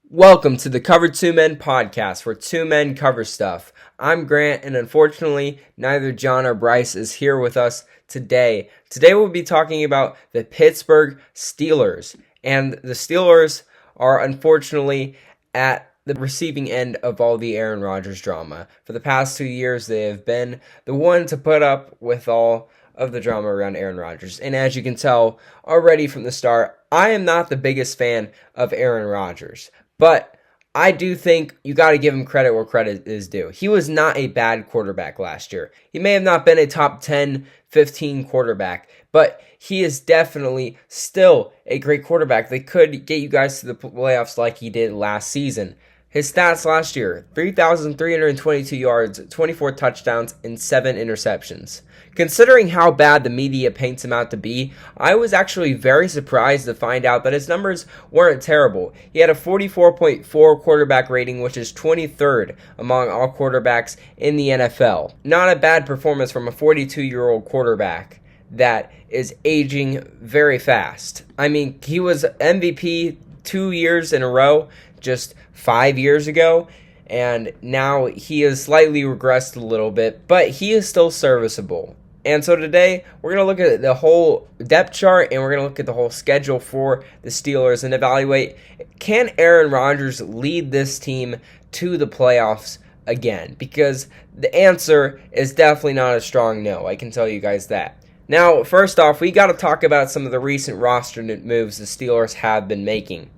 Welcome to the Cover Two Men podcast, where two men cover stuff. I'm Grant, and unfortunately, neither John or Bryce is here with us today. Today we'll be talking about the Pittsburgh Steelers, and the Steelers are unfortunately at the receiving end of all the Aaron Rodgers drama. For the past 2 years, they have been the one to put up with all of the drama around Aaron Rodgers. And as you can tell already from the start, I am not the biggest fan of Aaron Rodgers. But I do think you got to give him credit where credit is due. He was not a bad quarterback last year. He may have not been a top 10, 15 quarterback, but he is definitely still a great quarterback that could get you guys to the playoffs like he did last season. His stats last year, 3,322 yards, 24 touchdowns, and 7 interceptions. Considering how bad the media paints him out to be, I was actually very surprised to find out that his numbers weren't terrible. He had a 44.4 quarterback rating, which is 23rd among all quarterbacks in the NFL. Not a bad performance from a 42-year-old quarterback that is aging very fast. I mean, he was MVP 2 years in a row, just 5 years ago, and now he has slightly regressed a little bit, but he is still serviceable. And so today, we're going to look at the whole depth chart, and we're going to look at the whole schedule for the Steelers and evaluate, can Aaron Rodgers lead this team to the playoffs again? Because the answer is definitely not a strong no, I can tell you guys that. Now, first off, we got to talk about some of the recent roster moves the Steelers have been making.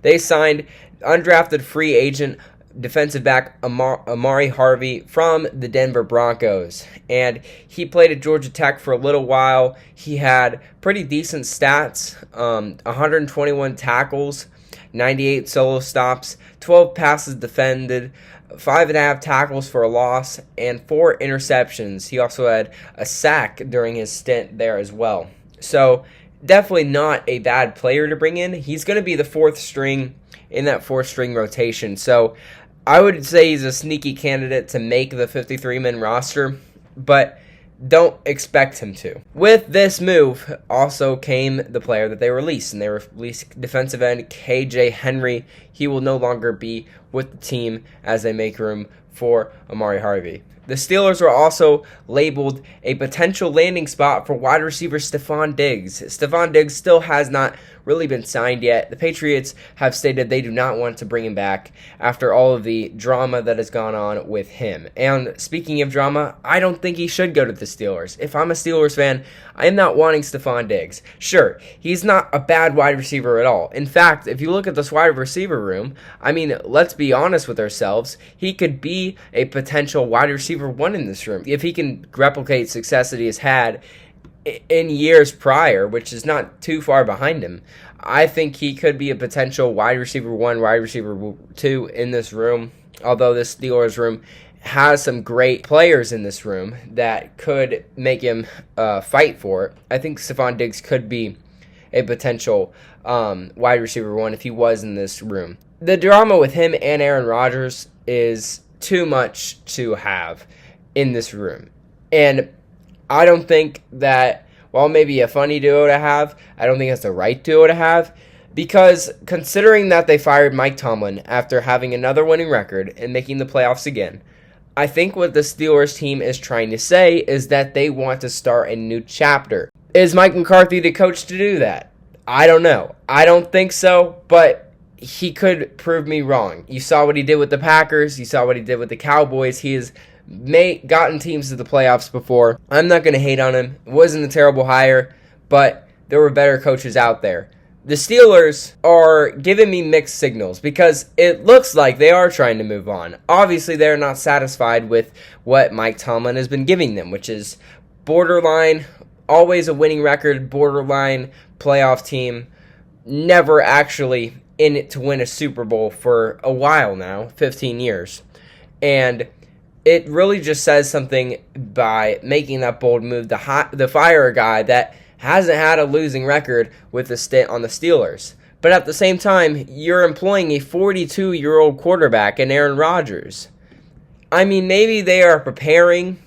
They signed undrafted free agent defensive back Amari Harvey from the Denver Broncos, and he played at Georgia Tech for a little while. He had pretty decent stats, 121 tackles, 98 solo stops, 12 passes defended, 5.5 tackles for a loss, and 4 interceptions. He also had a sack during his stint there as well. So definitely not a bad player to bring in. He's going to be the fourth string in that fourth-string rotation. So I would say he's a sneaky candidate to make the 53-man roster, but don't expect him to. With this move also came the player that they released, and they released defensive end KJ Henry. He will no longer be with the team as they make room for Amari Harvey. The Steelers were also labeled a potential landing spot for wide receiver Stefon Diggs. Stefon Diggs still has not really been signed yet. The Patriots have stated they do not want to bring him back after all of the drama that has gone on with him. And speaking of drama, I don't think he should go to the Steelers. If I'm a Steelers fan, I am not wanting Stefon Diggs. Sure, he's not a bad wide receiver at all. In fact, if you look at this wide receiver room, I mean, let's be honest with ourselves, he could be a potential wide receiver one in this room. If he can replicate success that he has had in years prior, which is not too far behind him, I think he could be a potential wide receiver one, wide receiver two in this room. Although this Steelers room has some great players in this room that could make him fight for it, I think Stefon Diggs could be a potential wide receiver one if he was in this room. The drama with him and Aaron Rodgers is too much to have in this room. And I don't think that, while maybe a funny duo to have, I don't think it's the right duo to have, because considering that they fired Mike Tomlin after having another winning record and making the playoffs again, I think what the Steelers team is trying to say is that they want to start a new chapter. Is Mike McCarthy the coach to do that? I don't know. I don't think so, but he could prove me wrong. You saw what he did with the Packers. You saw what he did with the Cowboys. He has gotten teams to the playoffs before. I'm not going to hate on him. It wasn't a terrible hire, but there were better coaches out there. The Steelers are giving me mixed signals because it looks like they are trying to move on. Obviously, they're not satisfied with what Mike Tomlin has been giving them, which is borderline, always a winning record, borderline playoff team, never actually in it to win a Super Bowl for a while now, 15 years. And it really just says something by making that bold move to fire a guy that hasn't had a losing record with the stint on the Steelers. But at the same time, you're employing a 42-year-old quarterback in Aaron Rodgers. I mean, maybe they are preparing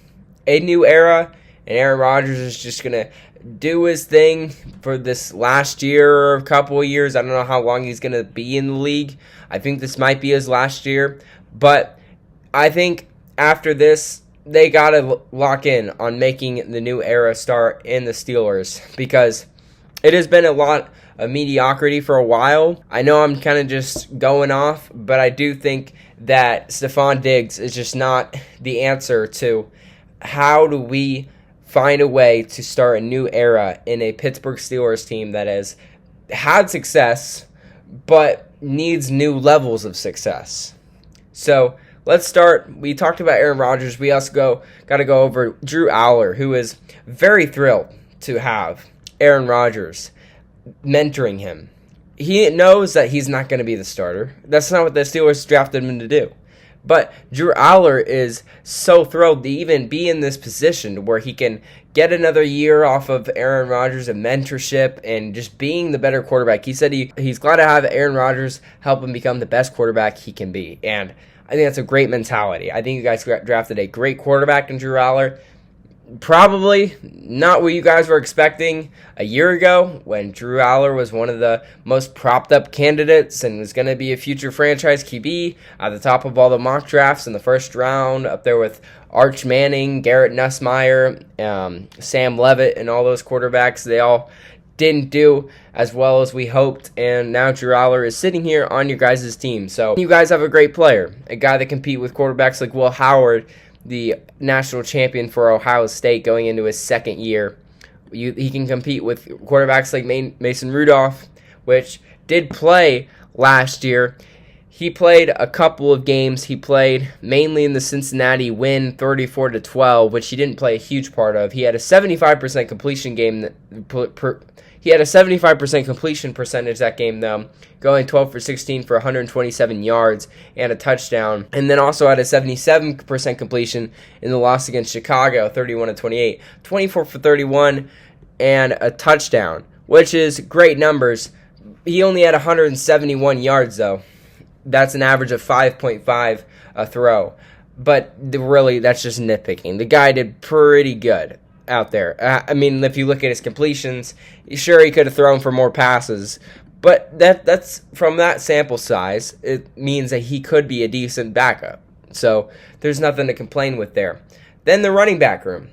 a new era, and Aaron Rodgers is just going to do his thing for this last year or a couple of years. I don't know how long he's going to be in the league. I think this might be his last year. But I think after this, they got to lock in on making the new era start in the Steelers, because it has been a lot of mediocrity for a while. I know I'm kind of just going off, but I do think that Stephon Diggs is just not the answer to how do we find a way to start a new era in a Pittsburgh Steelers team that has had success but needs new levels of success. So let's start. We talked about Aaron Rodgers. We also got to go over Drew Aller, who is very thrilled to have Aaron Rodgers mentoring him. He knows that he's not going to be the starter. That's not what the Steelers drafted him to do. But Drew Aller is so thrilled to even be in this position where he can get another year off of Aaron Rodgers and mentorship and just being the better quarterback. He said he's glad to have Aaron Rodgers help him become the best quarterback he can be. And I think that's a great mentality. I think you guys drafted a great quarterback in Drew Aller. Probably not what you guys were expecting a year ago when Drew Aller was one of the most propped up candidates and was going to be a future franchise QB at the top of all the mock drafts in the first round, up there with Arch Manning, Garrett Nussmeier, Sam Levitt, and all those quarterbacks. They all didn't do as well as we hoped, and now Drew Aller is sitting here on your guys' team. So you guys have a great player, a guy that compete with quarterbacks like Will Howard, the national champion for Ohio State going into his second year. He can compete with quarterbacks like Mason Rudolph, which did play last year. He played a couple of games. He played mainly in the Cincinnati win 34-12, which he didn't play a huge part of. He had a 75% completion He had a 75% completion percentage that game, though, going 12 for 16 for 127 yards and a touchdown. And then also had a 77% completion in the loss against Chicago, 31-28. 24 for 31 and a touchdown, which is great numbers. He only had 171 yards, though. That's an average of 5.5 a throw. But really, that's just nitpicking. The guy did pretty good out there. I mean, if you look at his completions, sure, he could have thrown for more passes, but that's from that sample size, it means that he could be a decent backup. So there's nothing to complain with there. Then the running back room.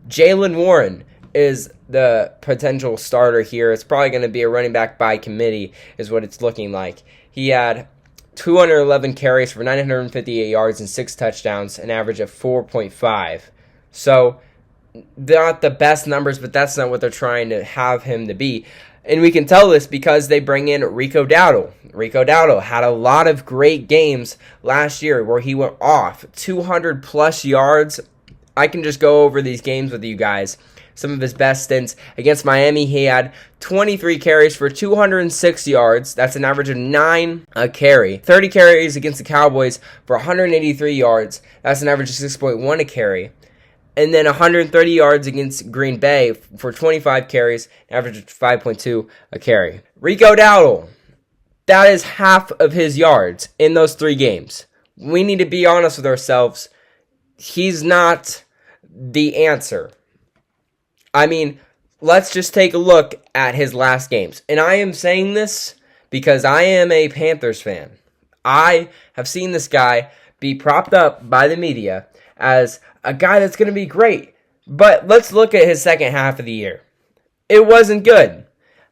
Jaylen Warren is the potential starter here. It's probably going to be a running back by committee is what it's looking like. He had 211 carries for 958 yards and 6 touchdowns, an average of 4.5. So not the best numbers, but that's not what they're trying to have him to be. And we can tell this because they bring in Rico Dowdle. Rico Dowdle had a lot of great games last year where he went off 200 plus yards. I can just go over these games with you guys. Some of his best stints against Miami, he had 23 carries for 206 yards. That's an average of 9 a carry. 30 carries against the Cowboys for 183 yards. That's an average of 6.1 a carry. And then 130 yards against Green Bay for 25 carries, average of 5.2 a carry. Rico Dowdle, that is half of his yards in those 3 games. We need to be honest with ourselves. He's not the answer. I mean, let's just take a look at his last games. And I am saying this because I am a Panthers fan. I have seen this guy be propped up by the media as a guy that's going to be great. But let's look at his second half of the year. It wasn't good.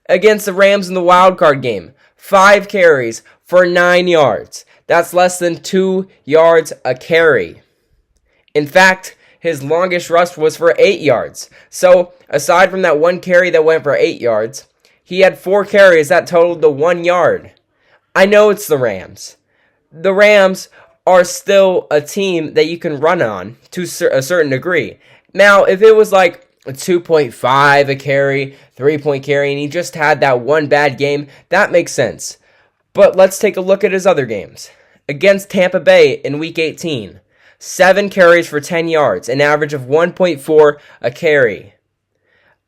Against the Rams in the wild card game, 5 carries for 9 yards. That's less than 2 yards a carry. In fact, his longest rush was for 8 yards. So, aside from that 1 carry that went for 8 yards, he had 4 carries that totaled to 1 yard. I know it's the Rams. The Rams are still a team that you can run on to a certain degree. Now, if it was like a 2.5 a carry, 3-point carry, and he just had that one bad game, that makes sense. But let's take a look at his other games. Against Tampa Bay in Week 18, 7 carries for 10 yards, an average of 1.4 a carry.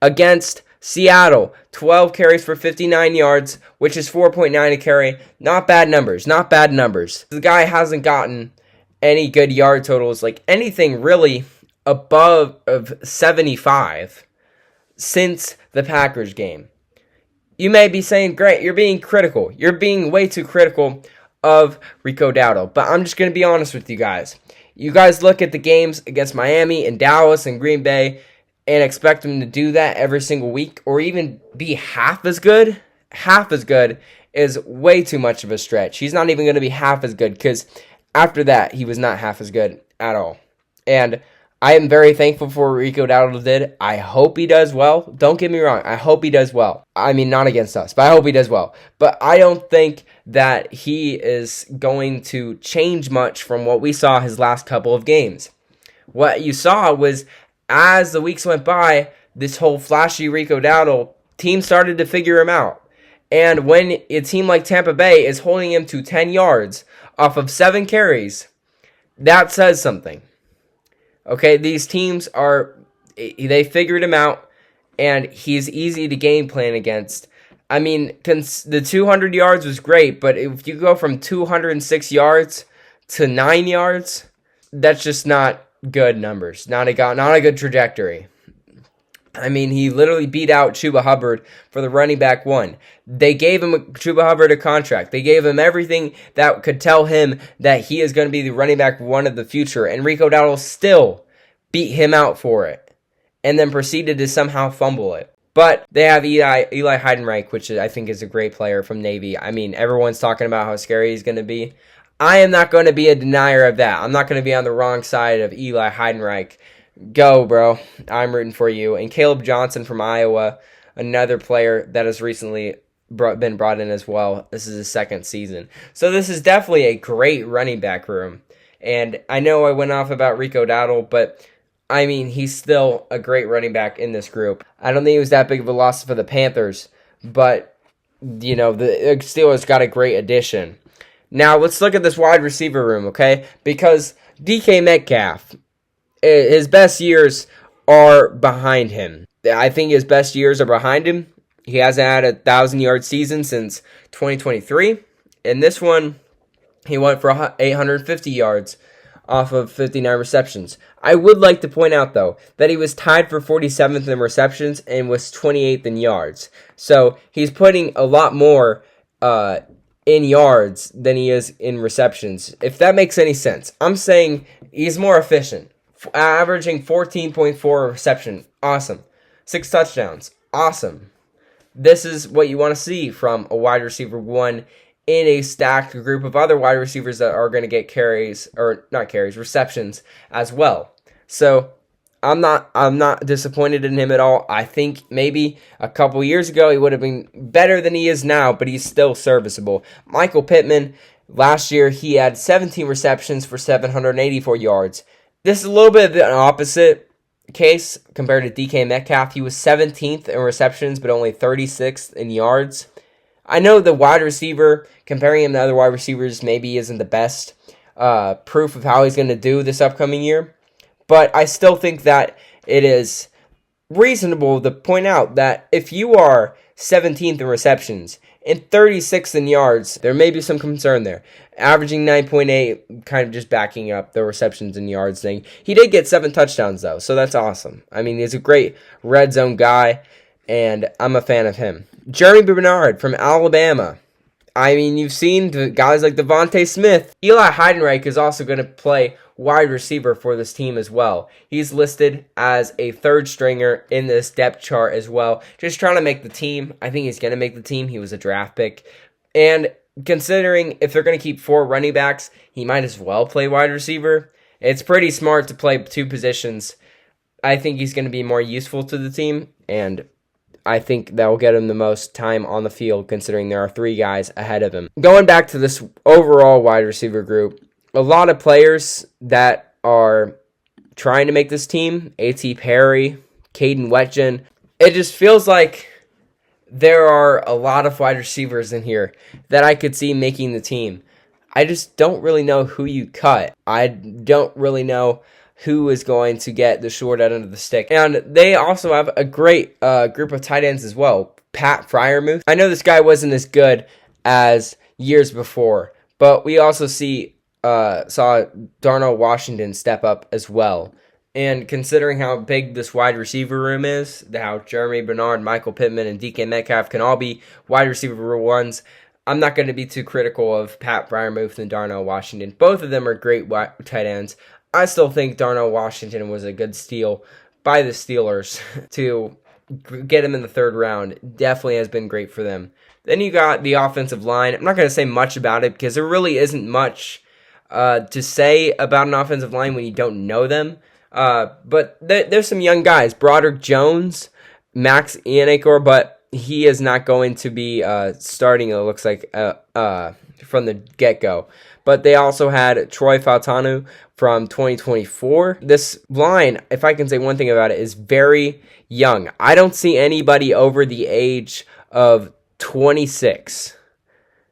Against Seattle, 12 carries for 59 yards, which is 4.9 a carry. Not bad numbers, not bad numbers. The guy hasn't gotten any good yard totals, like anything really above of 75 since the Packers game. You may be saying, great, you're being critical. You're being way too critical of Rico Dowdle. But I'm just going to be honest with you guys. You guys look at the games against Miami and Dallas and Green Bay and expect him to do that every single week or even be half as good. Half as good is way too much of a stretch. He's not even going to be half as good because after that, he was not half as good at all. And I am very thankful for what Rico Dowdle did. I hope he does well. Don't get me wrong. I hope he does well. I mean, not against us, but I hope he does well. But I don't think that he is going to change much from what we saw his last couple of games. What you saw was, as the weeks went by, this whole flashy Rico Dowdle team started to figure him out. And when a team like Tampa Bay is holding him to 10 yards off of 7 carries, that says something. Okay, these teams they figured him out, and he's easy to game plan against. I mean, the 200 yards was great, but if you go from 206 yards to 9 yards, that's just not good numbers. Not a good trajectory. I mean, he literally beat out Chuba Hubbard for the running back one. They gave Chuba Hubbard a contract. They gave him everything that could tell him that he is going to be the running back one of the future. And Rico Dowdle still beat him out for it. And then proceeded to somehow fumble it. But they have Eli Heidenreich, which I think is a great player from Navy. I mean, everyone's talking about how scary he's going to be. I am not going to be a denier of that. I'm not going to be on the wrong side of Eli Heidenreich. Go, bro. I'm rooting for you. And Caleb Johnson from Iowa, another player that has recently been brought in as well. This is his second season. So this is definitely a great running back room. And I know I went off about Rico Dowdle, but I mean, he's still a great running back in this group. I don't think he was that big of a loss for the Panthers, but, you know, the Steelers got a great addition. Now, let's look at this wide receiver room, okay? Because DK Metcalf, his best years are behind him. I think his best years are behind him. He hasn't had a 1,000-yard season since 2023. In this one, he went for 850 yards off of 59 receptions. I would like to point out, though, that he was tied for 47th in receptions and was 28th in yards. So he's putting a lot more in yards than he is in receptions, if that makes any sense. I'm saying he's more efficient. Averaging 14.4 reception. Awesome. 6 touchdowns. Awesome. This is what you want to see from a wide receiver one in a stacked group of other wide receivers that are going to get receptions as well. So I'm not disappointed in him at all. I think maybe a couple years ago he would have been better than he is now, but he's still serviceable. Michael Pittman, last year he had 17 receptions for 784 yards. This is a little bit of an opposite case compared to DK Metcalf. He was 17th in receptions, but only 36th in yards. I know the wide receiver, comparing him to other wide receivers, maybe isn't the best proof of how he's going to do this upcoming year. But I still think that it is reasonable to point out that if you are 17th in receptions and 36th in yards, there may be some concern there. Averaging 9.8, kind of just backing up the receptions and yards thing. He did get 7 touchdowns, though, so that's awesome. I mean, he's a great red zone guy, and I'm a fan of him. Jeremy Bernard from Alabama. I mean, you've seen the guys like Devontae Smith. Eli Heidenreich is also going to play wide receiver for this team as well. He's listed as a third stringer in this depth chart as well. Just trying to make the team. I think he's going to make the team. He was a draft pick. And considering if they're going to keep 4 running backs, he might as well play wide receiver. It's pretty smart to play 2 positions. I think he's going to be more useful to the team, and I think that will get him the most time on the field considering there are 3 guys ahead of him. Going back to this overall wide receiver group, a lot of players that are trying to make this team, A.T. Perry, Caden Wetjen, it just feels like there are a lot of wide receivers in here that I could see making the team. I just don't really know who you cut. I don't really know who is going to get the short end of the stick. And they also have a great group of tight ends as well. Pat Freiermuth. I know this guy wasn't as good as years before, but we also saw Darnell Washington step up as well. And considering how big this wide receiver room is, how Jeremy Bernard, Michael Pittman, and DK Metcalf can all be wide receiver ones, I'm not going to be too critical of Pat Freiermuth and Darnell Washington. Both of them are great tight ends. I still think Darnell Washington was a good steal by the Steelers to get him in the third round. Definitely has been great for them. Then you got the offensive line. I'm not going to say much about it because there really isn't much to say about an offensive line when you don't know them. But there's some young guys. Broderick Jones, Max Ianacor, but he is not going to be starting, it looks like, from the get-go. But they also had Troy Fautanu from 2024. This line, if I can say one thing about it, is very young. I don't see anybody over the age of 26.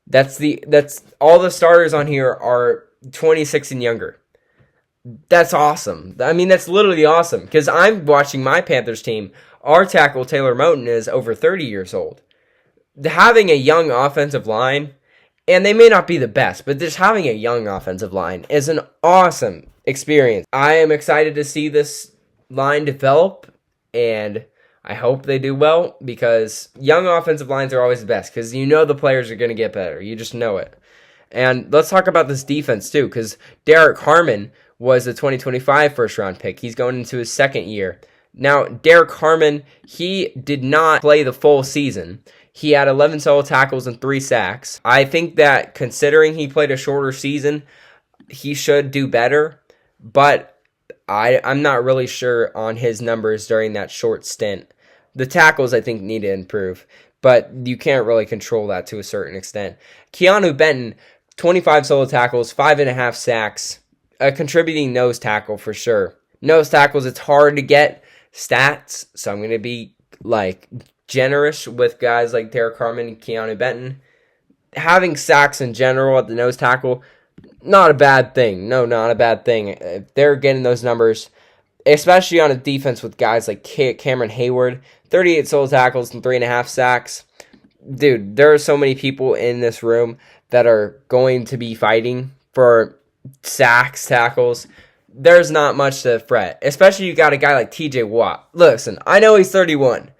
That's all the starters on here are 26 and younger. That's awesome. I mean, that's literally awesome because I'm watching my Panthers team. Our tackle, Taylor Moton, is over 30 years old. Having a young offensive line, and they may not be the best, but just having a young offensive line is an awesome experience. I am excited to see this line develop, and I hope they do well because young offensive lines are always the best because you know the players are going to get better. You just know it. And let's talk about this defense too because Derek Harmon was the 2025 first-round pick. He's going into his second year. Now, Derek Harmon, he did not play the full season. He had 11 solo tackles and 3 sacks. I think that considering he played a shorter season, he should do better. But I'm not really sure on his numbers during that short stint. The tackles, I think, need to improve. But you can't really control that to a certain extent. Keanu Benton, 25 solo tackles, 5.5 sacks. A contributing nose tackle for sure. Nose tackles, it's hard to get stats, so I'm going to be generous with guys like Derek Harmon and Keanu Benton. Having sacks in general at the nose tackle, not a bad thing. No, not a bad thing. If they're getting those numbers, especially on a defense with guys like Cameron Hayward, 38 solo tackles and 3.5 sacks. Dude, there are so many people in this room that are going to be fighting for sacks, tackles. There's not much to fret. Especially you got a guy like TJ Watt. Listen, I know he's 31,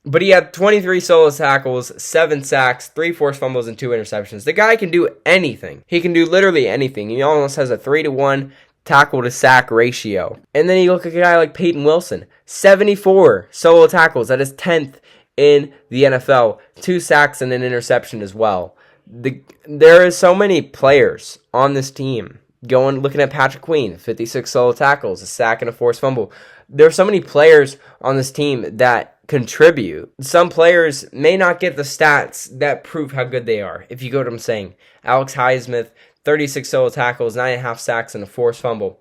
but he had 23 solo tackles, 7 sacks, 3 forced fumbles, and 2 interceptions. The guy can do anything. He can do literally anything. He almost has a 3-to-1 tackle to sack ratio. And then you look at a guy like Peyton Wilson, 74 solo tackles. That is 10th in the NFL. 2 sacks and an interception as well. There is so many players on this team. Looking at Patrick Queen, 56 solo tackles, a sack and a forced fumble. There are so many players on this team that contribute. Some players may not get the stats that prove how good they are, if you get what I'm saying. Alex Highsmith, 36 solo tackles, 9.5 sacks, and a forced fumble.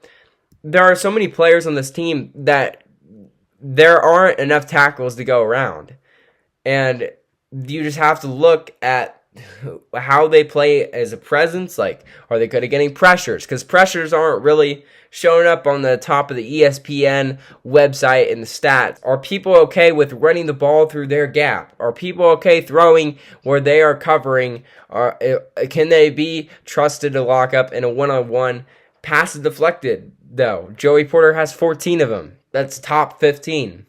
There are so many players on this team that there aren't enough tackles to go around. And you just have to look at how they play as a presence. Like, are they good at getting pressures? Because pressures aren't really showing up on the top of the ESPN website and the stats. Are people okay with running the ball through their gap? Are people okay throwing where they are covering? Can they be trusted to lock up in a one-on-one? Passes deflected, though. Joey Porter has 14 of them. That's top 15.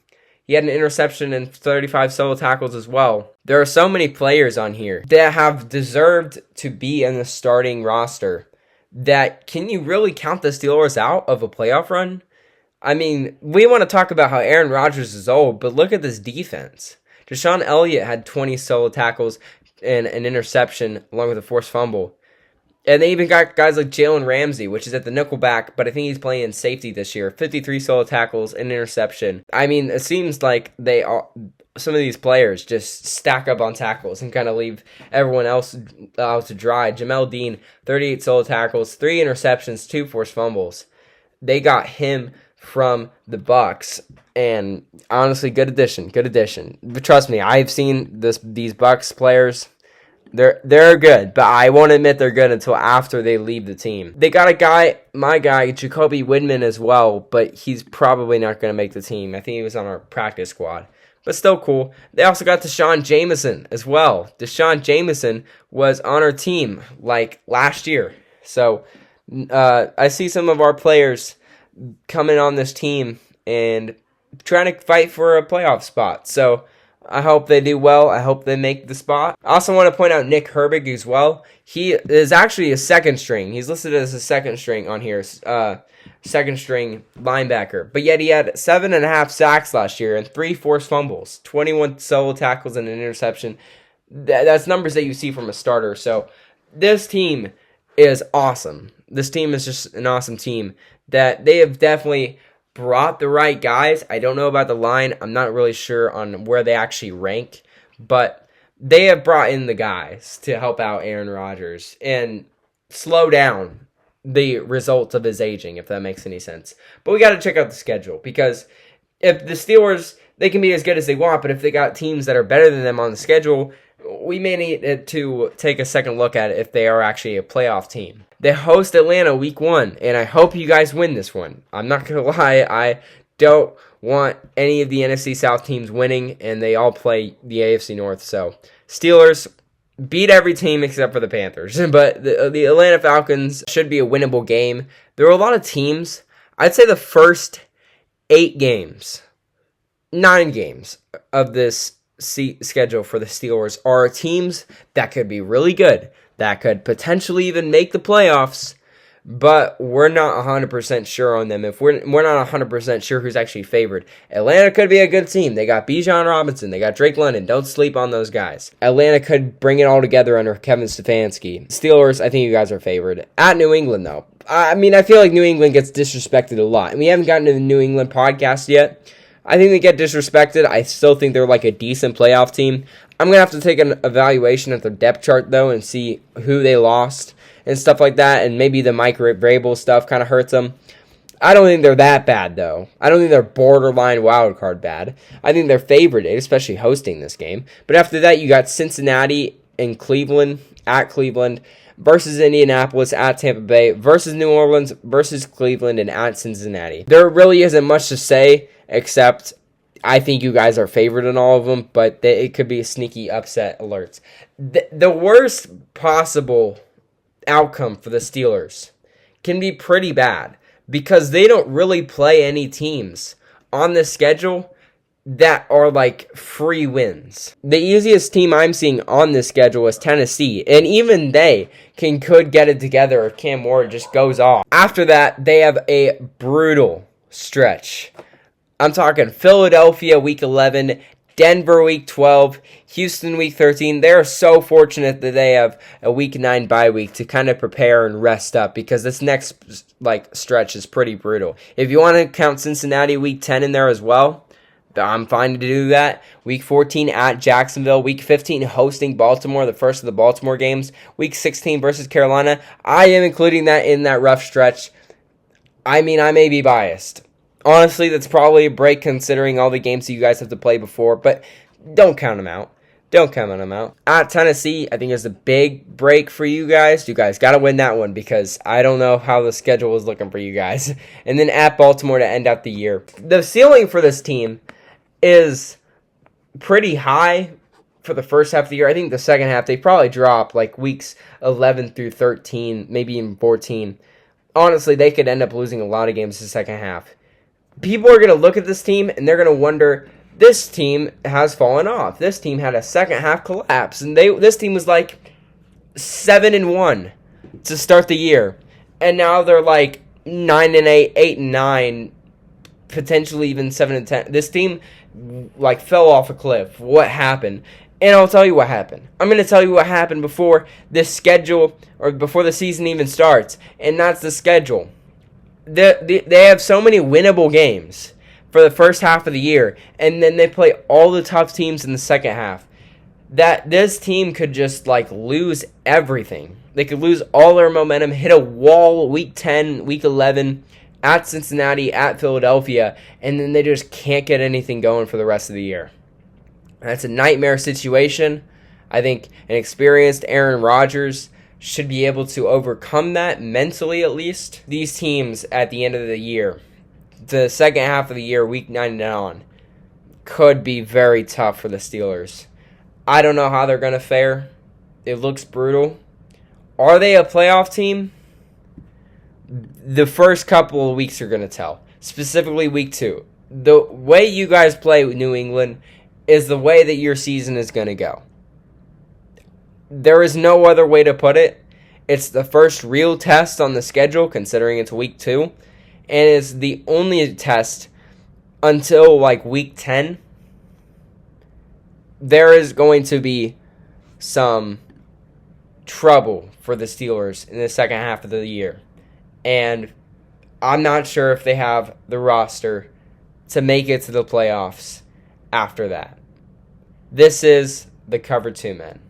He had an interception and 35 solo tackles as well. There are so many players on here that have deserved to be in the starting roster that can you really count the Steelers out of a playoff run? I mean, we want to talk about how Aaron Rodgers is old, but look at this defense. Deshaun Elliott had 20 solo tackles and an interception along with a forced fumble. And they even got guys like Jalen Ramsey, which is at the nickelback, but I think he's playing in safety this year. 53 solo tackles, an interception. I mean, it seems like some of these players just stack up on tackles and kind of leave everyone else out to dry. Jamel Dean, 38 solo tackles, 3 interceptions, 2 forced fumbles. They got him from the Bucs, and honestly, good addition. But trust me, I've seen these Bucs players. They're good, but I won't admit they're good until after they leave the team. They got my guy, Jacoby Windman as well, but he's probably not going to make the team. I think he was on our practice squad, but still cool. They also got Deshaun Jameson as well. Deshaun Jameson was on our team like last year. So I see some of our players coming on this team and trying to fight for a playoff spot. So I hope they do well. I hope they make the spot. I also want to point out Nick Herbig as well. He is actually a second string. He's listed as a second string on here, second string linebacker. But yet he had 7.5 sacks last year and 3 forced fumbles, 21 solo tackles and an interception. That's numbers that you see from a starter. So this team is awesome. This team is just an awesome team that they have definitely brought the right guys. I don't know about the line. I'm not really sure on where they actually rank, but they have brought in the guys to help out Aaron Rodgers and slow down the results of his aging, if that makes any sense. But we got to check out the schedule, because if the Steelers, they can be as good as they want, but if they got teams that are better than them on the schedule, we may need to take a second look at it if they are actually a playoff team. They host Atlanta week 1, and I hope you guys win this one. I'm not going to lie, I don't want any of the NFC South teams winning, and they all play the AFC North. So Steelers beat every team except for the Panthers. But the Atlanta Falcons should be a winnable game. There are a lot of teams. I'd say the first 9 games of this schedule for the Steelers are teams that could be really good, that could potentially even make the playoffs, but we're not 100% sure on them. If we're not 100% sure who's actually favored. Atlanta could be a good team. They got Bijan Robinson. They got Drake London. Don't sleep on those guys. Atlanta could bring it all together under Kevin Stefanski. Steelers, I think you guys are favored. At New England, though. I mean, I feel like New England gets disrespected a lot. And we haven't gotten to the New England podcast yet. I think they get disrespected. I still think they're like a decent playoff team. I'm going to have to take an evaluation of their depth chart, though, and see who they lost and stuff like that, and maybe the Mike Vrabel stuff kind of hurts them. I don't think they're that bad, though. I don't think they're borderline wildcard bad. I think they're favored, especially hosting this game. But after that, you got Cincinnati and Cleveland, at Cleveland, versus Indianapolis, at Tampa Bay, versus New Orleans, versus Cleveland, and at Cincinnati. There really isn't much to say, except I think you guys are favored in all of them, but it could be a sneaky upset alerts. The worst possible outcome for the Steelers can be pretty bad, because they don't really play any teams on the schedule that are like free wins. The easiest team I'm seeing on this schedule is Tennessee, and even they could get it together if Cam Ward just goes off. After that, they have a brutal stretch. I'm talking Philadelphia week 11, Denver week 12, Houston week 13. They're so fortunate that they have a week 9 bye week to kind of prepare and rest up, because this next stretch is pretty brutal. If you want to count Cincinnati week 10 in there as well, I'm fine to do that. Week 14 at Jacksonville. Week 15 hosting Baltimore, the first of the Baltimore games. Week 16 versus Carolina. I am including that in that rough stretch. I mean, I may be biased. Honestly, that's probably a break considering all the games that you guys have to play before, but don't count them out. Don't count them out. At Tennessee, I think is a big break for you guys. You guys got to win that one, because I don't know how the schedule is looking for you guys. And then at Baltimore to end out the year. The ceiling for this team is pretty high for the first half of the year. I think the second half, they probably drop like weeks 11 through 13, maybe even 14. Honestly, they could end up losing a lot of games in the second half. People are going to look at this team, and they're going to wonder, this team has fallen off. This team had a second half collapse, and this team was like 7-1 to start the year, and now they're like 9-8, 8-9, potentially even 7-10. This team like fell off a cliff. What happened? And I'll tell you what happened. I'm going to tell you what happened before this schedule, or before the season even starts, and that's the schedule. They have so many winnable games for the first half of the year, and then they play all the tough teams in the second half, that this team could just like lose everything. They could lose all their momentum, hit a wall week 10, week 11, at Cincinnati, at Philadelphia, and then they just can't get anything going for the rest of the year. That's a nightmare situation. I think an experienced Aaron Rodgers should be able to overcome that mentally, at least. These teams at the end of the year, the second half of the year, week 9 and on, could be very tough for the Steelers. I don't know how they're going to fare. It looks brutal. Are they a playoff team? The first couple of weeks are going to tell, specifically week 2. The way you guys play New England is the way that your season is going to go. There is no other way to put it. It's the first real test on the schedule, considering it's week 2, and it's the only test until like week 10. There is going to be some trouble for the Steelers in the second half of the year. And I'm not sure if they have the roster to make it to the playoffs after that. This is the Cover 2 Men.